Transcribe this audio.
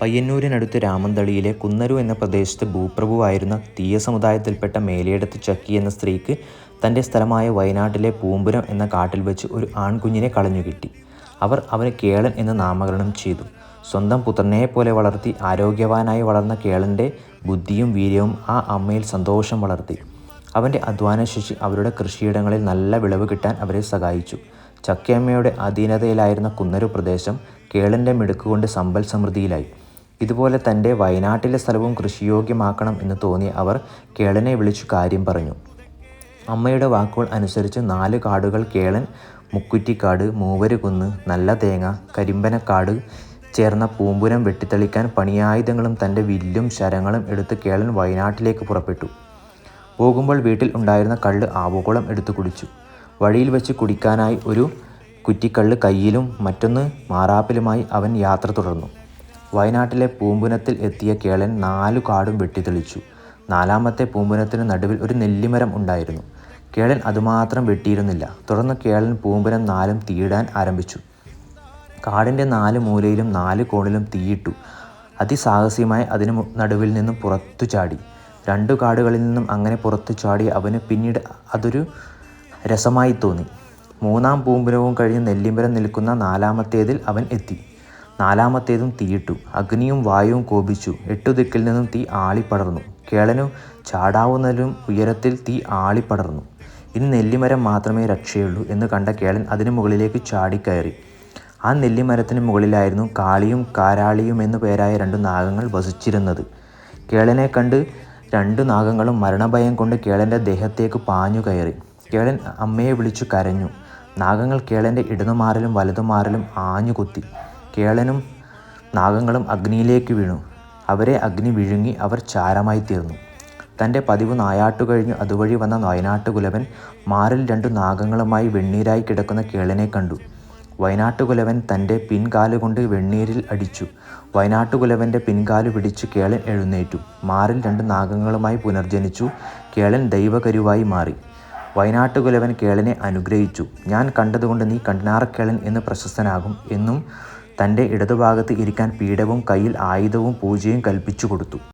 പയ്യന്നൂരിനടുത്ത് രാമന്തളിയിലെ കുന്നരു എന്ന പ്രദേശത്ത് ഭൂപ്രഭുവായിരുന്ന തീയ സമുദായത്തിൽപ്പെട്ട മേലേടത്ത് ചക്കി എന്ന സ്ത്രീക്ക് തൻ്റെ സ്ഥലമായ വയനാട്ടിലെ പൂമ്പുരം എന്ന കാട്ടിൽ വെച്ച് ഒരു ആൺകുഞ്ഞിനെ കളഞ്ഞുകിട്ടി. അവർ അവന് കേളൻ എന്ന് നാമകരണം ചെയ്തു. സ്വന്തം പുത്രനെപ്പോലെ വളർത്തി ആരോഗ്യവാനായി വളർന്ന കേളൻ്റെ ബുദ്ധിയും വീര്യവും ആ അമ്മയിൽ സന്തോഷം വളർത്തി. അവൻ്റെ അധ്വാനശേഷി അവരുടെ കൃഷിയിടങ്ങളിൽ നല്ല വിളവ് കിട്ടാൻ അവരെ സഹായിച്ചു. ചക്കയമ്മയുടെ അധീനതയിലായിരുന്ന കുന്നരു പ്രദേശം കേളൻ്റെ മിടുക്കുകൊണ്ട് സമ്പൽ സമൃദ്ധിയിലായി. ഇതുപോലെ തൻ്റെ വയനാട്ടിലെ സ്ഥലവും കൃഷിയോഗ്യമാക്കണം എന്ന് തോന്നി അവർ കേളനെ വിളിച്ചു കാര്യം പറഞ്ഞു. അമ്മയുടെ വാക്കുകൾ അനുസരിച്ച് 4 കാടുകൾ കേളൻ മുക്കുറ്റിക്കാട്, മൂവരുകുന്ന്, നല്ല തേങ്ങ, കരിമ്പനക്കാട് ചേർന്ന പൂമ്പുരം വെട്ടിത്തെളിക്കാൻ പണിയായുധങ്ങളും തൻ്റെ വില്ലും ശരങ്ങളും എടുത്ത് കേളൻ വയനാട്ടിലേക്ക് പുറപ്പെട്ടു. പോകുമ്പോൾ വീട്ടിൽ ഉണ്ടായിരുന്ന കള്ള് ആവോളം എടുത്തു കുടിച്ചു. വഴിയിൽ വെച്ച് കുടിക്കാനായി ഒരു കുറ്റിക്കള്ള് കയ്യിലും മറ്റൊന്ന് മാറാപ്പിലുമായി അവൻ യാത്ര തുടർന്നു. വയനാട്ടിലെ പൂമ്പുനത്തിൽ എത്തിയ കേളൻ 4 കാടും വെട്ടിത്തെളിച്ചു. 4ാമത്തെ പൂമ്പുനത്തിന് നടുവിൽ ഒരു നെല്ലിമരം ഉണ്ടായിരുന്നു. കേളൻ അതുമാത്രം വെട്ടിയിരുന്നില്ല. തുടർന്ന് കേളൻ പൂമ്പുനം 4ഉം തീയിടാൻ ആരംഭിച്ചു. കാടിൻ്റെ 4 മൂലയിലും 4 കോണിലും തീയിട്ടു. അതിസാഹസികമായി അതിന് നടുവിൽ നിന്നും പുറത്തു ചാടി. 2 കാടുകളിൽ നിന്നും അങ്ങനെ പുറത്തു ചാടി അവന് പിന്നീട് അതൊരു രസമായി തോന്നി. 3ാം പൂമ്പുനവും കഴിഞ്ഞ് നെല്ലിമരം നിൽക്കുന്ന 4ാമത്തേതിൽ അവൻ എത്തി. 4ാമത്തേതും തീയിട്ടു. അഗ്നിയും വായുവും കോപിച്ചു. 8 ദിക്കിൽ നിന്നും തീ ആളിപ്പടർന്നു. കേളനു ചാടാവുന്നതിലും ഉയരത്തിൽ തീ ആളിപ്പടർന്നു. ഇനി നെല്ലിമരം മാത്രമേ രക്ഷയുള്ളൂ എന്ന് കണ്ട കേളൻ അതിന് മുകളിലേക്ക് ചാടിക്കയറി. ആ നെല്ലിമരത്തിന് മുകളിലായിരുന്നു കാളിയും കാരാളിയും എന്നു പേരായ 2 നാഗങ്ങൾ വസിച്ചിരുന്നത്. കേളനെ കണ്ട് 2 നാഗങ്ങളും മരണഭയം കൊണ്ട് കേളൻ്റെ ദേഹത്തേക്ക് പാഞ്ഞു കയറി. കേളൻ അമ്മയെ വിളിച്ചു കരഞ്ഞു. നാഗങ്ങൾ കേളൻ്റെ ഇടതുമാറിലും വലതുമാറിലും ആഞ്ഞു കുത്തി. കേളനും നാഗങ്ങളും അഗ്നിയിലേക്ക് വീണു. അവരെ അഗ്നി വിഴുങ്ങി അവർ ചാരമായി തീർന്നു. തൻ്റെ പതിവ് നായാട്ടു കഴിഞ്ഞു അതുവഴി വന്ന വയനാട്ടുകുലവൻ മാറിൽ 2 നാഗങ്ങളുമായി വെണ്ണീരായി കിടക്കുന്ന കേളനെ കണ്ടു. വയനാട്ടുകുലവൻ തൻ്റെ പിൻകാലുകൊണ്ട് വെണ്ണീരിൽ അടിച്ചു. വയനാട്ടുകുലവൻ്റെ പിൻകാലു പിടിച്ച് കേളൻ എഴുന്നേറ്റു. മാറിൽ 2 നാഗങ്ങളുമായി പുനർജനിച്ചു. കേളൻ ദൈവകരുവായി മാറി. വയനാട്ടുകുലവൻ കേളനെ അനുഗ്രഹിച്ചു. ഞാൻ കണ്ടതുകൊണ്ട് നീ കണ്ടിനാറക്കേളൻ എന്ന് പ്രശസ്തനാകും എന്നും തൻ്റെ ഇടതുഭാഗത്ത് ഇരിക്കാൻ പീഠവും കയ്യിൽ ആയുധവും പൂജയും കൽപ്പിച്ചു കൊടുത്തു.